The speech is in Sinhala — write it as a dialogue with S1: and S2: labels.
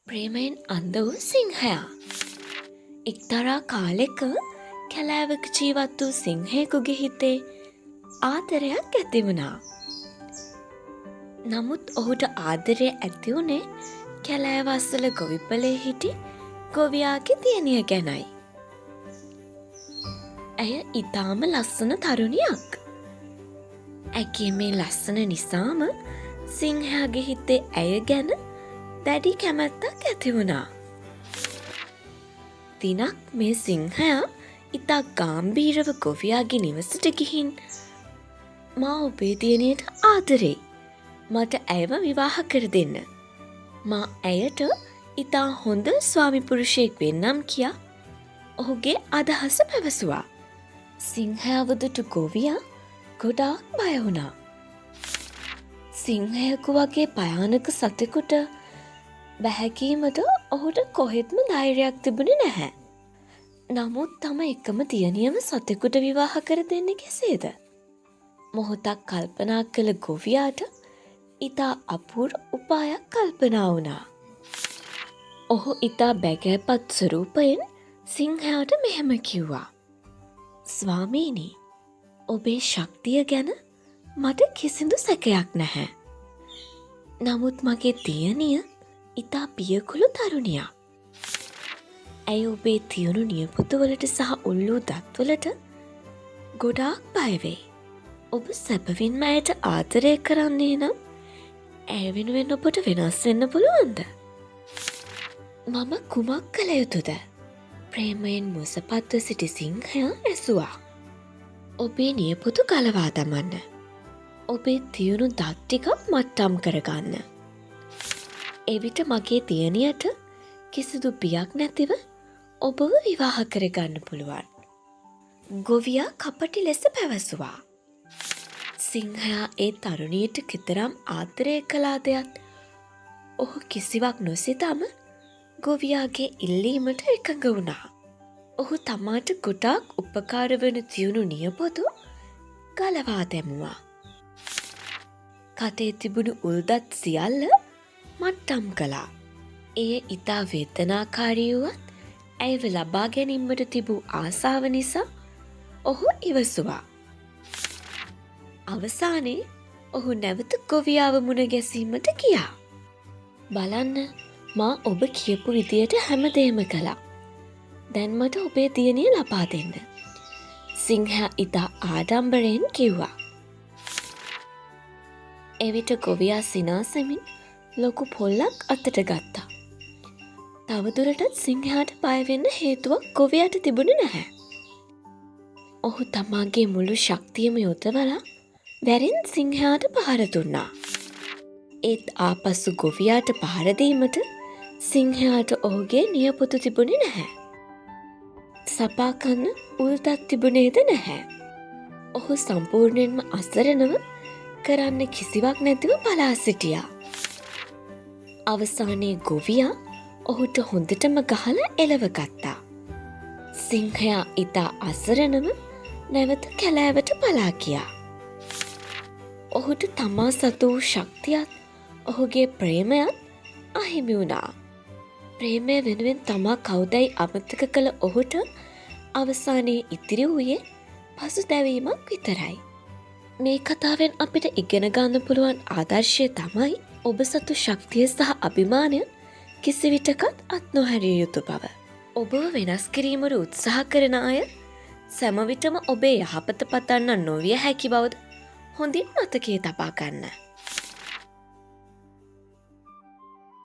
S1: ප්‍රේමයෙන් අන්ධ වූ සිංහයා. එක්තරා කාලෙක කැලෑවක ජීවත් වූ සිංහයෙකුගේ හිතේ ආදරයක් ඇති වුණා. නමුත් ඔහුට ආදරය ඇති වුණේ කැලෑව අස්සල ගොවිපලේ හිටි ගොවියාගේ දියණිය ගැනයි. ඇය ඉතාම ලස්සන තරුණියක්. ඇගේ මේ ලස්සන නිසාම සිංහයාගේ හිතේ ඇය ගැන දැඩි කැමැත්තක් ඇති වුණා. දිනක් මේ සිංහයා ඉතා ගාම්භීරව ගොවියාගේ නිවසට ගිහින් මා ඔබේ දියණියට ආදරෙයි. මට ඇයව විවාහ කර දෙන්න. මා ඇයට ඉතා හොඳ ස්වාමිපුරුෂයෙක් වෙන්නම් කියා ඔහුගේ අදහස පැවසුවා. සිංහයාවදුට ගොවියා ගොඩාක් බය වුණා. සිංහයකු වගේ භයානක සතෙකුට බැහැකීමට ඔහුට කොහෙත්ම ධෛර්යයක් තිබුණේ නැහැ. නමුත් තම එකම දියණියම සතෙකුට විවාහ කර දෙන්නේ කෙසේද? මොහොතක් කල්පනා කළ ගොවියාට ඉතා අපූර්ව උපායක් කල්පනා වුණා. ඔහු ඉතා බැගෑපත් ස්වරූපයෙන් සිංහයාට මෙහෙම කිව්වා. ස්වාමීනි, ඔබේ ශක්තිය ගැන මට කිසිදු සැකයක් නැහැ. නමුත් මගේ දියණිය ඉතා පියකුළු තරුණියක්. ඇය ඔබේ තියුණු නියපොතුවලට සහ උල්ලූ දත්වලට ගොඩාක් බයවෙයි. ඔබ සැබවින්ම ඇයට ආදරය කරන්නේ නම් ඇය වෙනුවෙන් ඔබට වෙනස් වෙන්න පුළුවන්ද? මම කුමක් කළ යුතුද? ප්‍රේමයෙන් මුසපත්ව සිටි සිංහයා ඇසුවා. ඔබේ නියපොතු ගලවා දමන්න. ඔබේ තියුණු දත් ටික මට්ටම් කරගන්න. එවිට මගේ දියණියට කිසිදු බියක් නැතිව ඔබව විවාහ කරගන්න පුළුවන්. ගොවියා කපටි ලෙස පැවසුවා. සිංහයා ඒ තරුණියට කෙතරම් ආදරය කළාදයත් ඔහු කිසිවක් නොසිතම ගොවියාගේ ඉල්ලීමට එකඟ වුණා. ඔහු තමාට ගොඩාක් උපකාර වන තියුණු නියපොතු ගලවා දැමුවා. කටේ තිබුණු උල්දත් සියල්ල මට්ටම් කළා. එය ඉතා වේදනාකාරී වුවත් ඇයව ලබා ගැනීමට තිබූ ආසාව නිසා ඔහු ඉවසුවා. අවසානයේ ඔහු නැවත ගොවියාව මුණ ගැසීමට ගියා. බලන්න, මා ඔබ කියපු විදියට හැමදේම කළා. දැන් මට ඔබේ දියණිය ලබා දෙන්න. සිංහයා ඉතා ආඩම්බරයෙන් කිව්වා. එවිට ගොවියා සිනාසෙමින් ලොකු පොල්ලක් අතට ගත්තා. තවදුරටත් සිංහයාට බය වෙන්න හේතුවක් ගොවියාට තිබුණේ නැහැ. ඔහු තමාගේ මුළු ශක්තියම යොදවලා වැරෙන් සිංහයාට පහර දුන්නා. ඒත් ආපසු ගොවියාට පහර දීමට සිංහයාට ඔහුගේ නියපොතු තිබුණේ නැහැ. සපා කන්න උල්දත් තිබුණේද නැහැ. ඔහු සම්පූර්ණයෙන්ම අසරණව කරන්න කිසිවක් නැතිව බලා සිටියා. අවසානයේ ගොවියා ඔහුට හොඳටම ගහලා එලවගත්තා. සිංහයා ඉතා අසරණව නැවත කැලෑවට පලා ගියා. ඔහුට තමා සතු වූ ශක්තියත් ඔහුගේ ප්‍රේමයත් අහිමි වුණා. ප්‍රේමය වෙනුවෙන් තමා කවුදැයි අමතක කළ ඔහුට අවසානයේ ඉතිරි වූයේ පසුතැවීමක් විතරයි. මේ කතාවෙන් අපිට ඉගෙන ගන්න පුළුවන් ආදර්ශය තමයි ඔබ සතු ශක්තිය සහ අභිමානය කිසිවිටකත් අත් නොහැරිය යුතු බව. ඔබව වෙනස් කිරීමට උත්සාහ කරන අය සැමවිටම ඔබේ යහපත පතන්න නොවිය හැකි බවද හොඳින් මතකයේ තබා ගන්න.